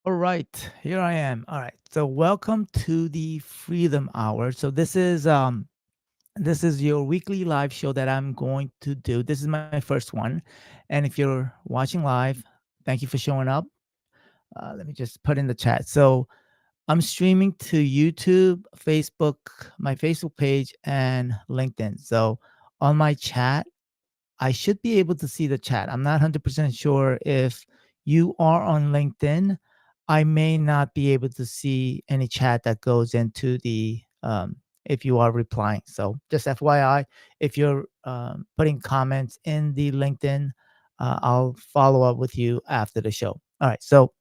All right, here I am. All right. So welcome to the Freedom Hour. So this is your weekly live show that I'm going to do. This is my first one. And if you're watching live, thank you for showing up. Let me just put in the chat. So I'm streaming to YouTube, Facebook, my Facebook page, and LinkedIn. So on my chat, I should be able to see the chat. I'm not 100% sure if you are on LinkedIn. I may not be able to see any chat that goes into if you are replying. So just FYI, if you're putting comments in the LinkedIn, I'll follow up with you after the show. All right. So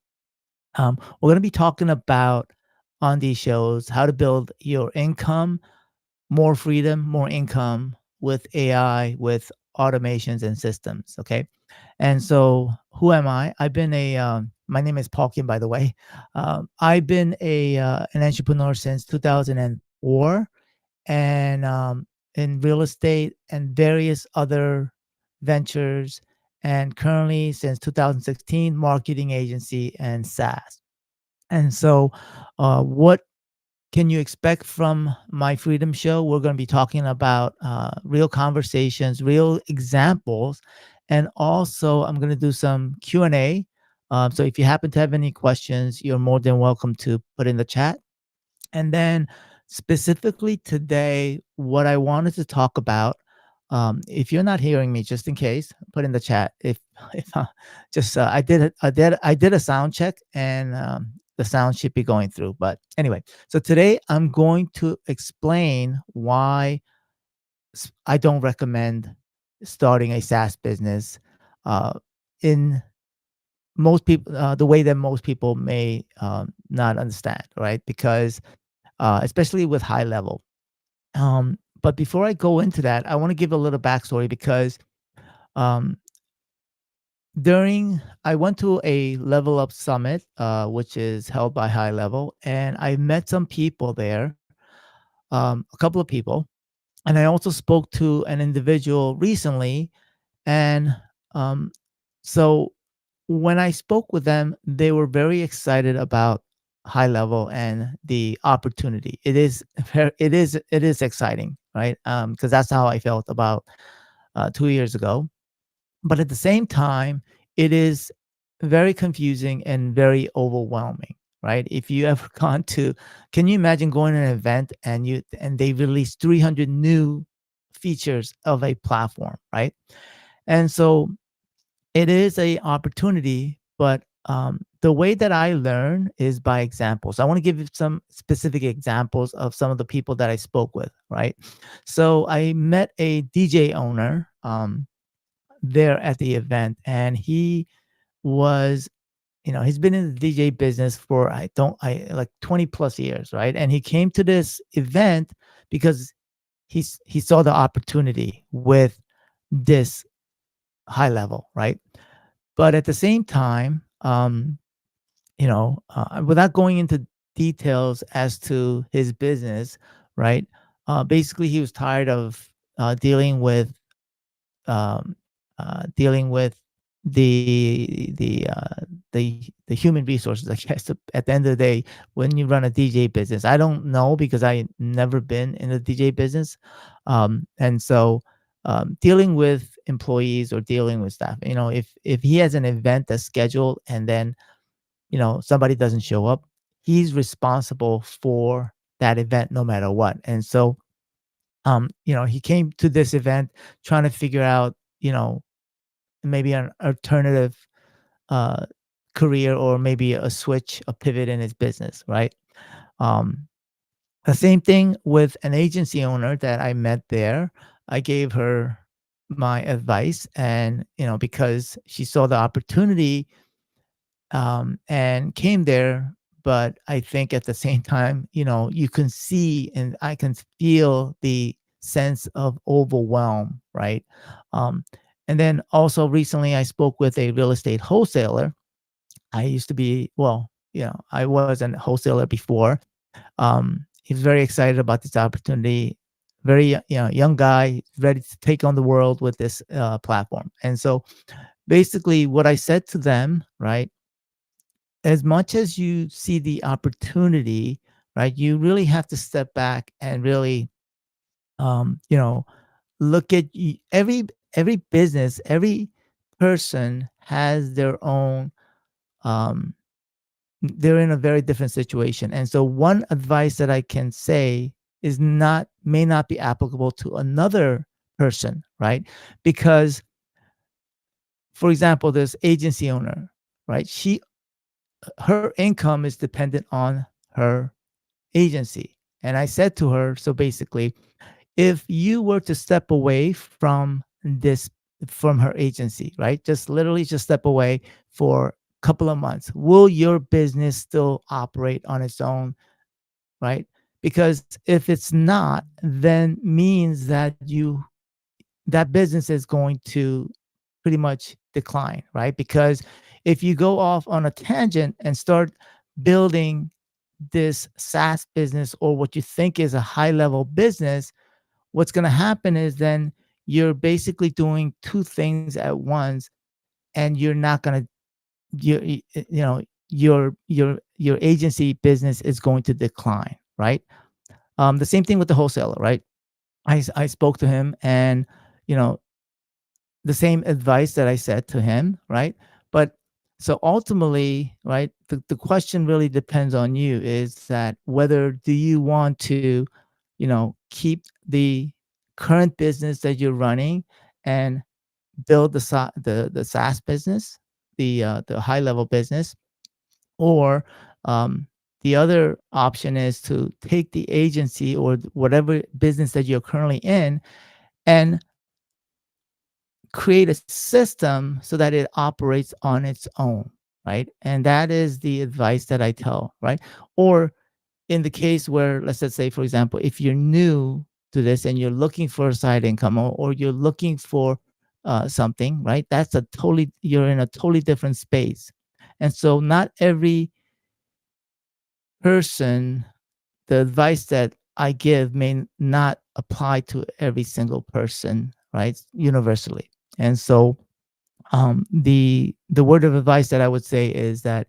we're going to be talking about on these shows how to build your income, more freedom, more income with AI, with automations and systems. Okay. And so, who am I? My name is Paul Kim, by the way. I've been an entrepreneur since 2004 and in real estate and various other ventures. And currently, since 2016, marketing agency and SaaS. And so, what can you expect from my Freedom Show? We're going to be talking about real conversations, real examples, and also I'm going to do some Q&A. So if you happen to have any questions, you're more than welcome to put in the chat. And then specifically today, what I wanted to talk about, if you're not hearing me, just in case, put in the chat. If if just I did a sound check and the sound should be going through. But anyway, so today I'm going to explain why I don't recommend starting a SaaS business uh, in most people the way that most people may not understand, right? Because especially with high level. But before I go into that, I want to give a little backstory because um, during I went to a Level Up Summit, which is held by High Level, and I met some people there, a couple of people, and I also spoke to an individual recently, and um, so when I spoke with them, they were very excited about High Level and the opportunity. It is exciting, right? Because that's how I felt about 2 years ago. But at the same time, it is very confusing and very overwhelming, right? If you ever gone to, can you imagine going to an event and they release 300 new features of a platform, right? And so it is a opportunity, but the way that I learn is by examples. I want to give you some specific examples of some of the people that I spoke with, right? So I met a DJ owner there at the event, and was, he's been in the DJ business for I like 20 plus years, right? And he came to this event because he saw the opportunity with this high level, right? But at the same time, without going into details as to his business, right? Basically, he was tired of dealing with um, dealing with the human resources. I guess at the end of the day, when you run a DJ business, I don't know because I never been in the DJ business, and so dealing with employees or dealing with staff. If he has an event that's scheduled and then somebody doesn't show up, he's responsible for that event no matter what. And so he came to this event trying to figure out, maybe an alternative uh, career or maybe a switch, a pivot in his business, right? Um, the same thing with an agency owner that I met there. I gave her my advice, and because she saw the opportunity and came there. But I think at the same time, you can see and I can feel the sense of overwhelm, right? Um, and then also recently, I spoke with a real estate wholesaler. I used to be, well, I was a wholesaler before. He was very excited about this opportunity. Very, young guy, ready to take on the world with this platform. And so, basically, what I said to them, right? as much as you see the opportunity, right, you really have to step back and really, you know, look at every business, every person has their own, um, they're in a very different situation. And so one advice that I can say is not may not be applicable to another person, right? Because, for example, this agency owner, right? Her income is dependent on her agency. And I said to her, so basically, if you were to step away from her agency, right? Just literally just step away for a couple of months, will your business still operate on its own, right? Because if it's not, then means that business is going to pretty much decline, right? Because if you go off on a tangent and start building this SaaS business or what you think is a high level business, what's going to happen is then you're basically doing two things at once, and you're not going to, you know, your agency business is going to decline, right? The same thing with the wholesaler, right? I spoke to him, and you know, the same advice that I said to him, right? But so ultimately, right, the question really depends on you, is that whether do you want to, keep the current business that you're running and build the SaaS business, the high level business, or um, the other option is to take the agency or whatever business that you're currently in and create a system so that it operates on its own, right? And that is the advice that I tell, right? Or in the case where, let's just say, for example, if you're new to this and you're looking for a side income, or you're looking for something, right? You're in a totally different space. And so not every person, the advice that I give may not apply to every single person, right? Universally. And so the word of advice that I would say is that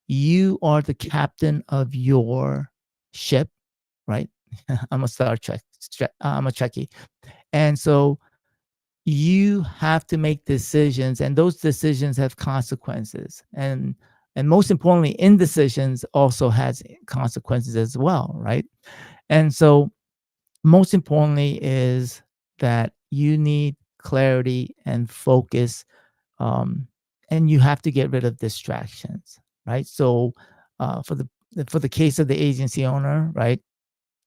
you are the captain of your ship, right? I'm a Star Trek. I'm a Trekkie, and so you have to make decisions, and those decisions have consequences, and most importantly, indecisions also has consequences as well, right? And so, most importantly, is that you need clarity and focus, and you have to get rid of distractions, right? So, for the case of the agency owner, right?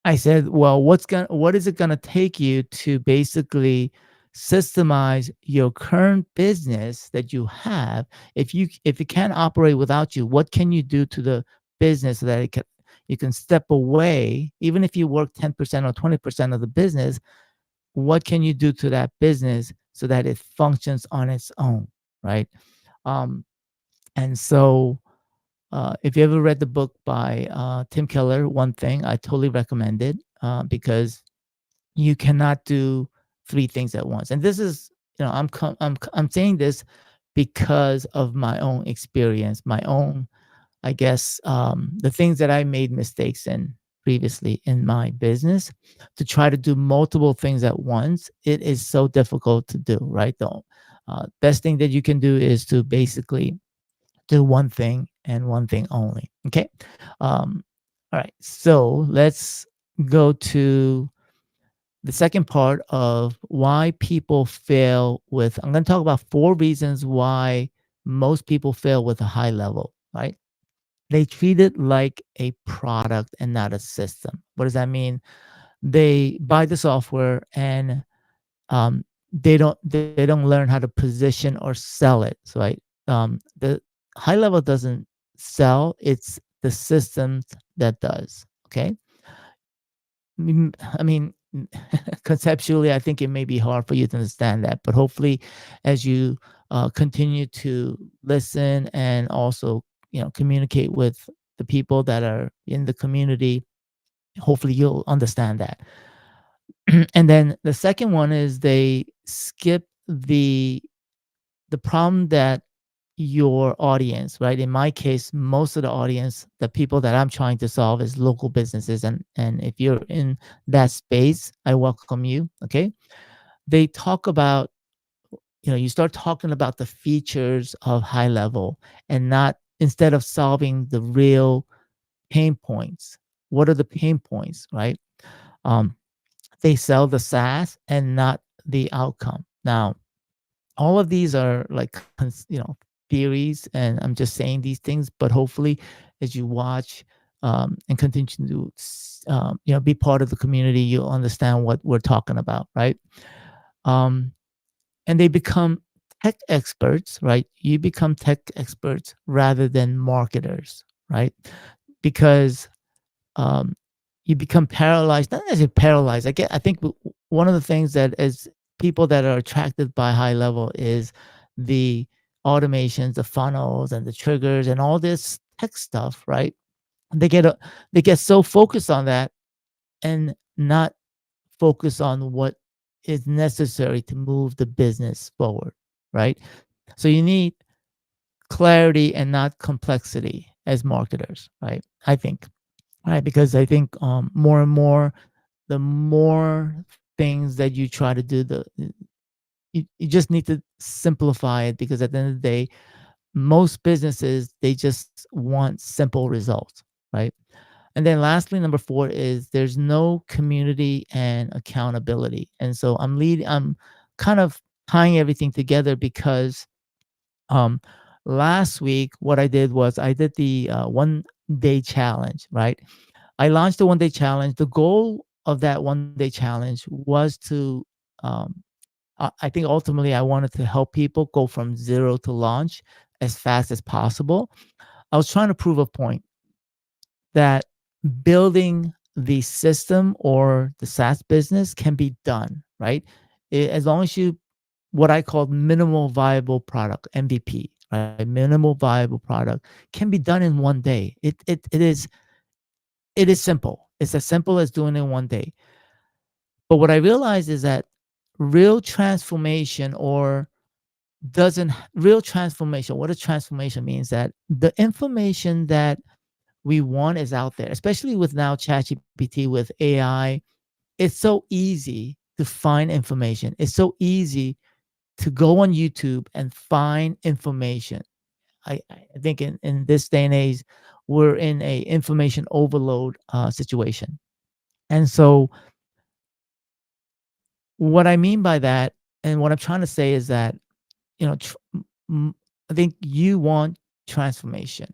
I said, well, what is it gonna take you to basically systemize your current business that you have? If it can't operate without you, what can you do to the business so that you can step away, even if you work 10% or 20% of the business, what can you do to that business so that it functions on its own, right? Um, and so, if you ever read the book by Tim Keller, One Thing, I totally recommend it, because you cannot do three things at once. And this is, I'm saying this because of my own experience, my own, I guess, the things that I made mistakes in previously in my business. To try to do multiple things at once, it is so difficult to do, right? The best thing that you can do is to basically do one thing and one thing only. Okay. All right. So let's go to the second part of why people fail with. I'm going to talk about four reasons why most people fail with a high level, right? They treat it like a product and not a system. What does that mean? They buy the software, and they don't learn how to position or sell it. So the high level doesn't sell; it's the systems that does. Okay, I mean, conceptually, I think it may be hard for you to understand that, but hopefully, as you continue to listen and also communicate with the people that are in the community, hopefully you'll understand that. And then the second one is they skip the problem that your audience, right? In my case, most of the audience, the people that I'm trying to solve is local businesses. And if you're in that space, I welcome you. Okay. They talk about, you start talking about the features of high level and not instead of solving the real pain points. What are the pain points, right? Um, they sell the SaaS and not the outcome. Now, all of these are like theories, and I'm just saying these things, but hopefully as you watch and continue to be part of the community, you'll understand what we're talking about, right? um, and they become tech experts, right? You become tech experts rather than marketers, right? Because um, you become paralyzed. Not necessarily paralyzed. I think one of the things that is people that are attracted by high level is the automations, the funnels, and the triggers, and all this tech stuff, right? They get they get so focused on that and not focus on what is necessary to move the business forward, right? So you need clarity and not complexity as marketers, right? I think, right? Because I think more and more, the more things that you try to do, you just need to simplify it because at the end of the day, most businesses they just want simple results, right? And then lastly, number four is there's no community and accountability. And so I'm kind of tying everything together because um last week what I did was I did the 1 day challenge, right? I launched the 1 day challenge. The goal of that 1 day challenge was to um I think ultimately I wanted to help people go from zero to launch as fast as possible. I was trying to prove a point that building the system or the SaaS business can be done, right? As long as you, what I call minimal viable product, MVP, right? Minimal viable product can be done in 1 day. It is simple. It's as simple as doing it in 1 day. But what I realized is that real transformation or doesn't real transformation, what a transformation means that the information that we want is out there, especially with now ChatGPT with AI. It's so easy to find information. It's so easy to go on YouTube and find information. I think in this day and age, we're in a information overload situation. And so what I mean by that, and what I'm trying to say is that, you know, I think you want transformation.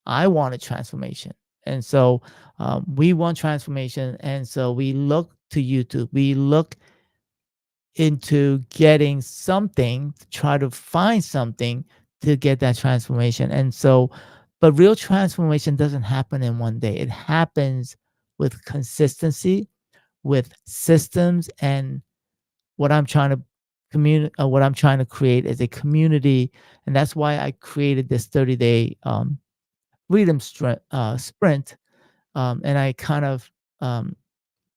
I want a transformation. And so we want transformation. And so we look to YouTube. We look into getting something to try to find something to get that transformation. And so, but real transformation doesn't happen in 1 day. It happens with consistency, with systems, and what I'm trying to what I'm trying to create is a community. And that's why I created this 30-day freedom sprint. And I kind of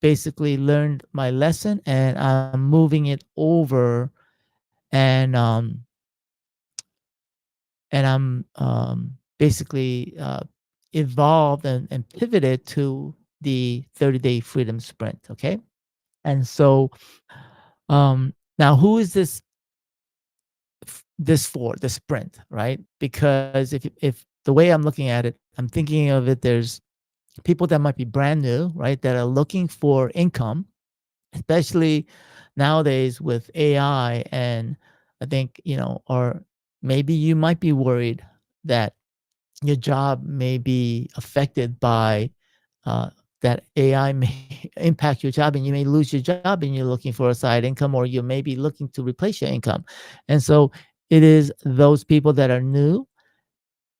basically learned my lesson and I'm moving it over and I'm basically evolved and pivoted to the 30-day freedom sprint. Okay. And so now who is this for the sprint, right? Because if the way I'm looking at it, I'm thinking of it, there's people that might be brand new, right? That are looking for income, especially nowadays with AI. And I think, or maybe you might be worried that your job may be affected by uh, that AI may impact your job and you may lose your job and you're looking for a side income or you may be looking to replace your income. And so it is those people that are new.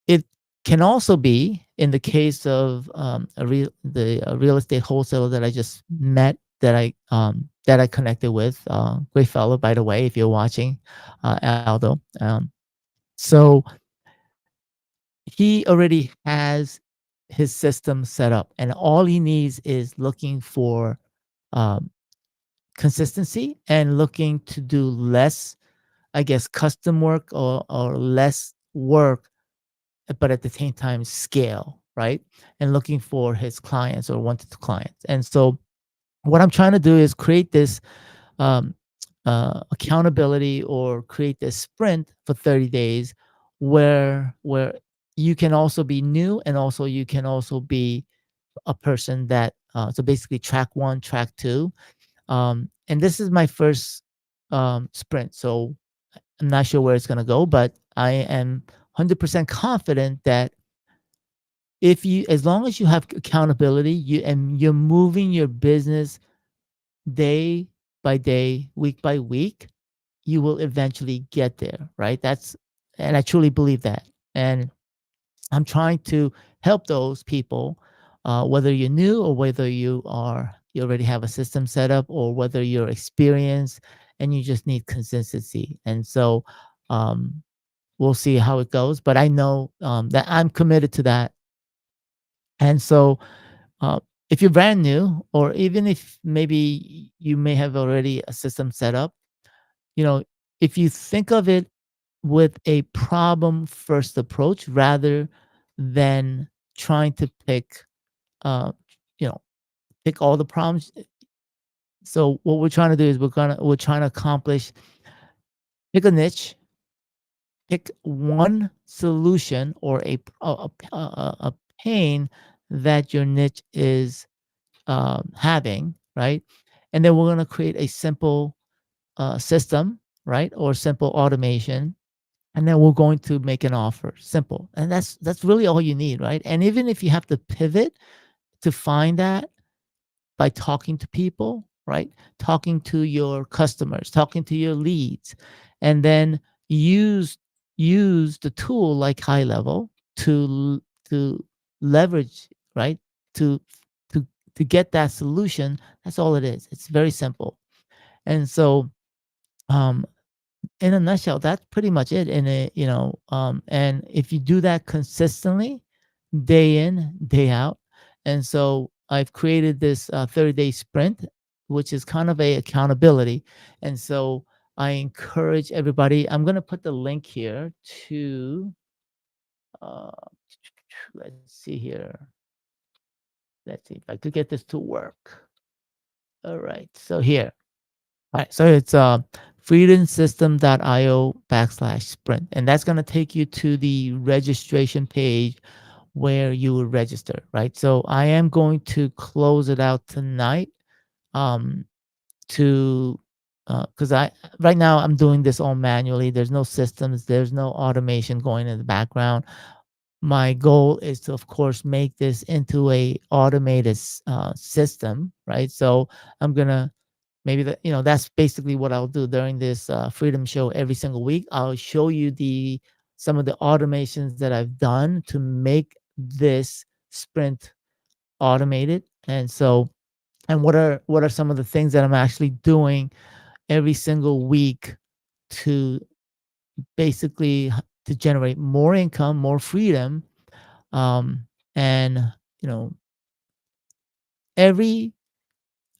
It can also be in the case of a real estate wholesaler that I just met that I connected with. Great fellow, by the way, if you're watching, Aldo. So he already has his system set up, and all he needs is looking for um, consistency and looking to do less, I guess, custom work or less work, but at the same time scale, right? And looking for his clients or wanted clients. And so what I'm trying to do is create this um, accountability or create this sprint for 30 days where you can also be new and also you can also be a person that so basically track one, track two. And this is my first sprint, so I'm not sure where it's going to go, but I am 100% confident that if you as long as you have accountability, you're moving your business day by day, week by week, you will eventually get there, right? That's and I truly believe that. And I'm trying to help those people, whether you're new or whether you already have a system set up, or whether you're experienced and you just need consistency. And so um, we'll see how it goes. But I know that I'm committed to that. And so uh, if you're brand new, or even if maybe you may have already a system set up, you know, if you think of it with a problem first approach rather than trying to pick, uh, you know, pick all the problems. So what we're trying to do is we're trying to accomplish pick a niche, pick one solution or a pain that your niche is having, right? And then we're going to create a simple system, right, or simple automation, and then we're going to make an offer. Simple, and that's really all you need, right? And even if you have to pivot to find that by talking to people, right, talking to your customers, talking to your leads, and then use use the tool like high level to leverage, right, to to to get that solution. That's all it is. It's very simple. And so um in a nutshell, that's pretty much it. And and if you do that consistently, day in, day out, and so I've created this 30-day sprint, which is kind of a accountability. And so I encourage everybody. I'm going to put the link here to. Uh, let's see here. Let's see if I could get this to work. All right. So here. All right, so it's freedomsystem.io/sprint, and that's going to take you to the registration page where you will register, right? So I am going to close it out tonight, um, to because I right now I'm doing this all manually. There's no systems, there's no automation going in the background. My goal is to, of course, make this into a automated system, right? So I'm gonna maybe that's basically what I'll do during this freedom show every single week. I'll show you the some of the automations that I've done to make this sprint automated. And so, and what are some of the things that I'm actually doing every single week to basically to generate more income, more freedom, um, and you know every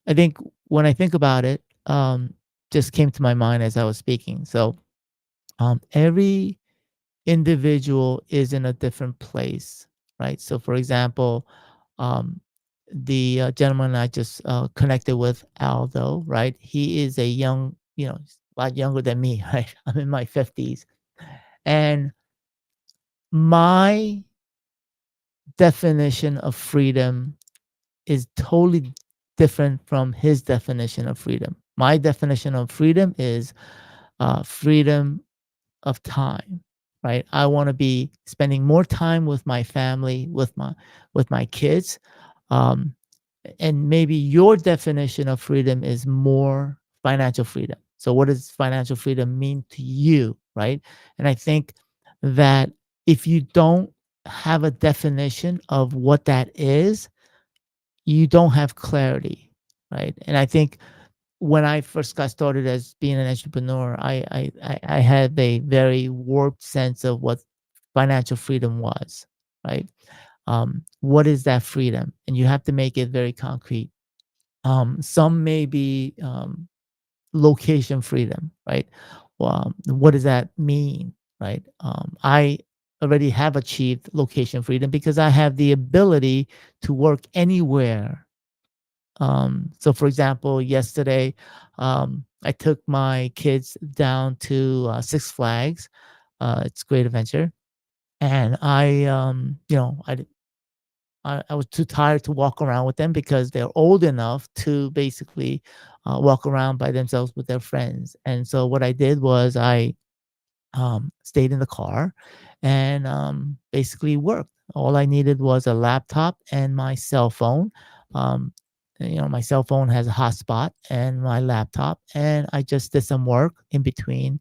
I think when I think about it, just came to my mind as I was speaking. So every individual is in a different place, right? So, for example, um, the gentleman I just connected with, Aldo, right? He is a young, he's a lot younger than me, right? I'm in my 50s. And my definition of freedom is totally different from his definition of freedom. My definition of freedom is freedom of time, right? I want to be spending more time with my family, with my kids. Um, and maybe your definition of freedom is more financial freedom. So what does financial freedom mean to you, right? And I think that if you don't have a definition of what that is, you don't have clarity, right? And I think when I first got started as being an entrepreneur, I had a very warped sense of what financial freedom was, right? What is that freedom? And you have to make it very concrete. Some may be location freedom, right? What does that mean, right? I already have achieved location freedom because I have the ability to work anywhere. So, for example, yesterday, I took my kids down to Six Flags. It's a great adventure, and I was too tired to walk around with them because they're old enough to basically walk around by themselves with their friends. And so what I did was I stayed in the car and basically worked. All I needed was a laptop and my cell phone. Um, my cell phone has a hotspot and my laptop, and I just did some work in between.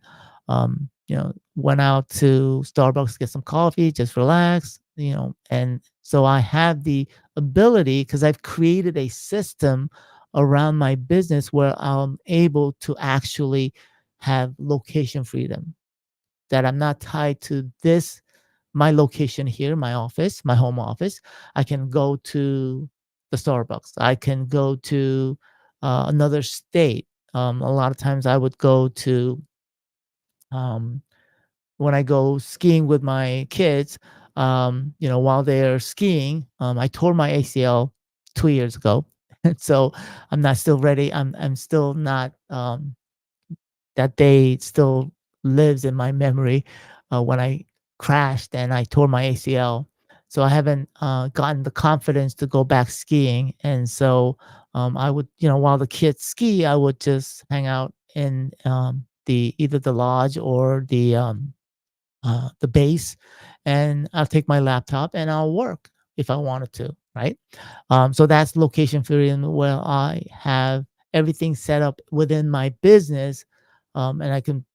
Went out to Starbucks to get some coffee, just relax, and so I have the ability because I've created a system around my business where I'm able to actually have location freedom, that I'm not tied to this my location here, my office, my home office. I can go to the Starbucks. I can go to another state. A lot of times I would go to um, when I go skiing with my kids. While they're skiing, I tore my ACL 2 years ago, and so I'm not still ready. I'm still not. That day still lives in my memory when I crashed and I tore my ACL. So I haven't gotten the confidence to go back skiing. And so I would, while the kids ski, I would just hang out in the either the lodge or the base, and I'll take my laptop and I'll work if I wanted to, right? So that's location freedom where I have everything set up within my business, and I can,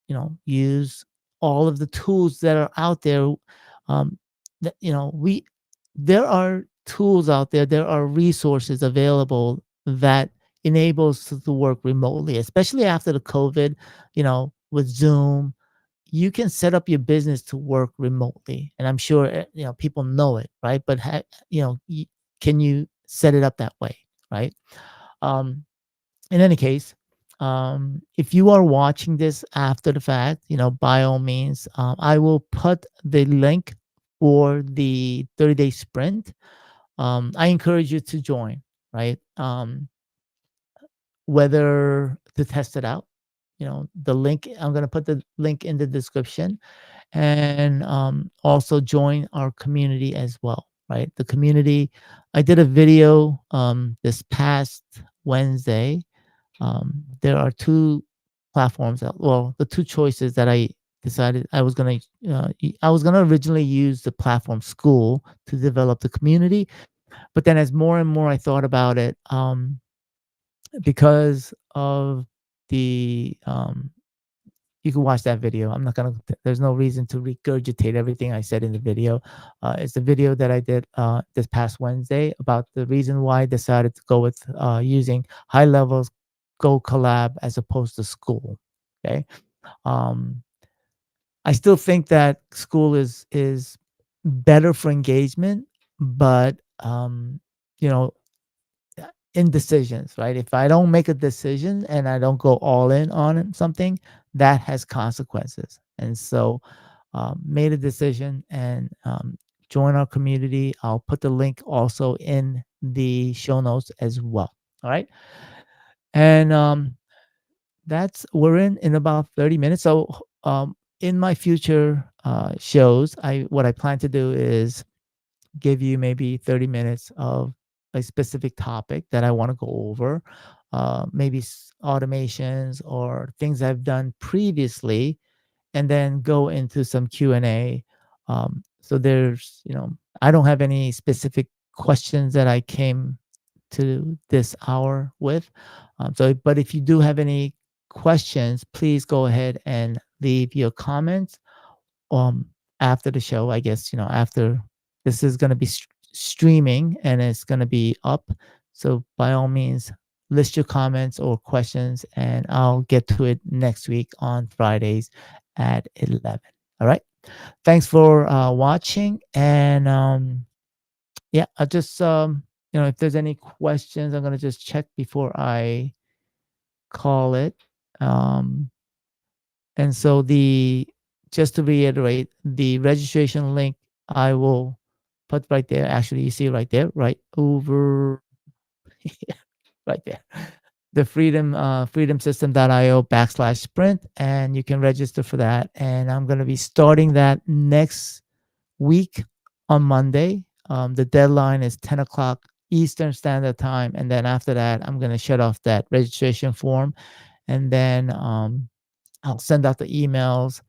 use all of the tools that are out there. That we There are tools out there. There are resources available that enables to work remotely, especially after the COVID. With Zoom, you can set up your business to work remotely, and I'm sure people know it, right? But can you set it up that way, right? um in any case, if you are watching this after the fact, by all means, I will put the link for the 30-day sprint. I encourage you to join, right? Whether to test it out, the link, I'm going to put the link in the description, and also join our community as well, right? The community, I did a video this past Wednesday. There are two platforms well, the two choices that I decided I was going to originally use the platform School to develop the community, but then as more and more I thought about it, because of the you can watch that video. I'm not gonna. There's no reason to regurgitate everything I said in the video. It's the video that I did this past Wednesday about the reason why I decided to go with using high levels Go Collab as opposed to School. Okay. Um, I still think that School is better for engagement, but you know indecisions, right? If I don't make a decision and I don't go all in on something, that has consequences. And so, made a decision and join our community. I'll put the link also in the show notes as well. All right. And that's we're in about 30 minutes. So, in my future shows, I what I plan to do is give you maybe 30 minutes of a specific topic that I want to go over, maybe automations or things I've done previously, and then go into some Q&A. So I don't have any specific questions that I came to this hour with. But if you do have any questions, please go ahead and leave your comments um after the show. I guess after this is going to be streaming and it's going to be up, so by all means list your comments or questions and I'll get to it next week on Fridays at 11. All right, thanks for watching, and yeah, I just if there's any questions, I'm going to just check before I call it. um and so the just to reiterate, the registration link I will put right there. Actually, you see right there, right over right there. The freedomsystem.io/sprint, and you can register for that. And I'm going to be starting that next week on Monday. The deadline is 10 o'clock Eastern Standard Time. And then after that, I'm going to shut off that registration form. And then I'll send out the emails.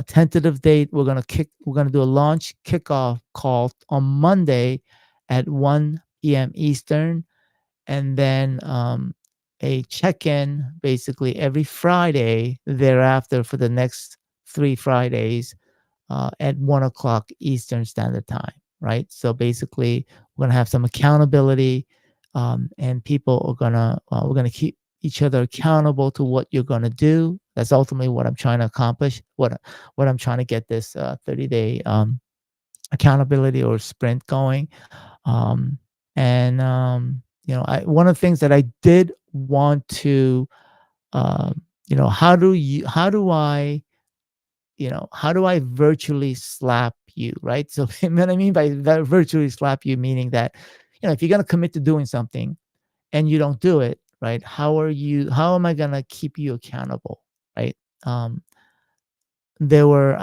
Tentative date, we're gonna do a launch kickoff call on Monday at 1 p.m. Eastern, and then a check-in basically every Friday thereafter for the next 3 Fridays at 1 o'clock Eastern Standard Time, right? So basically, we're gonna have some accountability, and people are we're gonna keep each other accountable to what you're gonna do. That's ultimately what I'm trying to accomplish. What I'm trying to get this 30-day accountability or sprint going. Um, and one of the things that I did want to, how do I virtually slap you, right? So what I mean by that, virtually slap you, meaning that, if you're going to commit to doing something and you don't do it, right? How am I going to keep you accountable, right? Um, there were,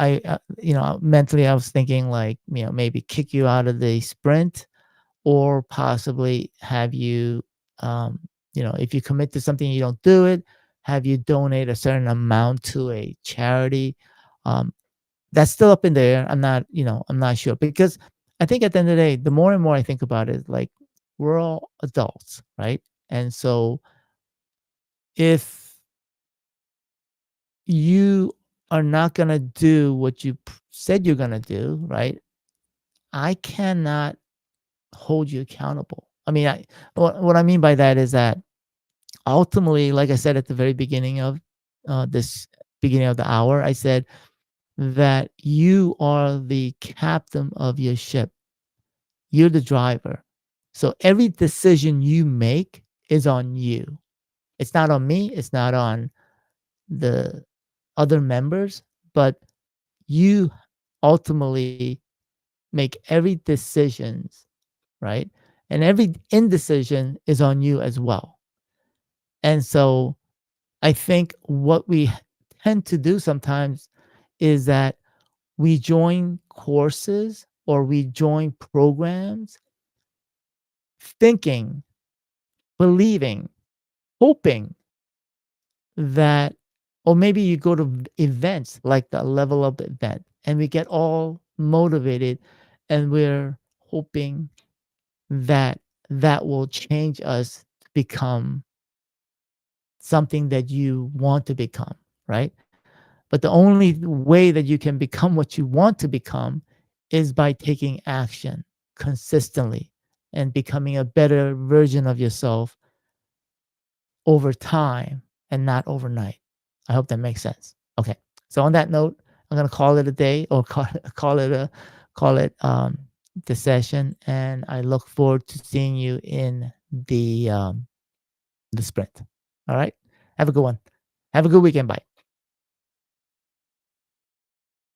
mentally I was thinking like, maybe kick you out of the sprint, or possibly have you, if you commit to something, you don't do it, have you donate a certain amount to a charity. Um, that's still up in the air. I'm not sure, because I think at the end of the day, the more and more I think about it, like, we're all adults, right? And so if you are not going to do what you said you're going to do, right? I cannot hold you accountable. I mean, what I mean by that is that ultimately, like I said at the very beginning of this beginning of the hour, I said that you are the captain of your ship. You're the driver. So every decision you make is on you. It's not on me. It's not on the other members, but you ultimately make every decisions, right? And every indecision is on you as well. And so I think what we tend to do sometimes is that we join courses or we join programs thinking, believing, hoping that, or maybe you go to events like the Level Up event, and we get all motivated, and we're hoping that that will change us to become something that you want to become, right? But the only way that you can become what you want to become is by taking action consistently and becoming a better version of yourself over time and not overnight. I hope that makes sense. Okay. So on that note, I'm gonna call it a day, or call it the session, and I look forward to seeing you in the sprint. All right. Have a good one. Have a good weekend. Bye.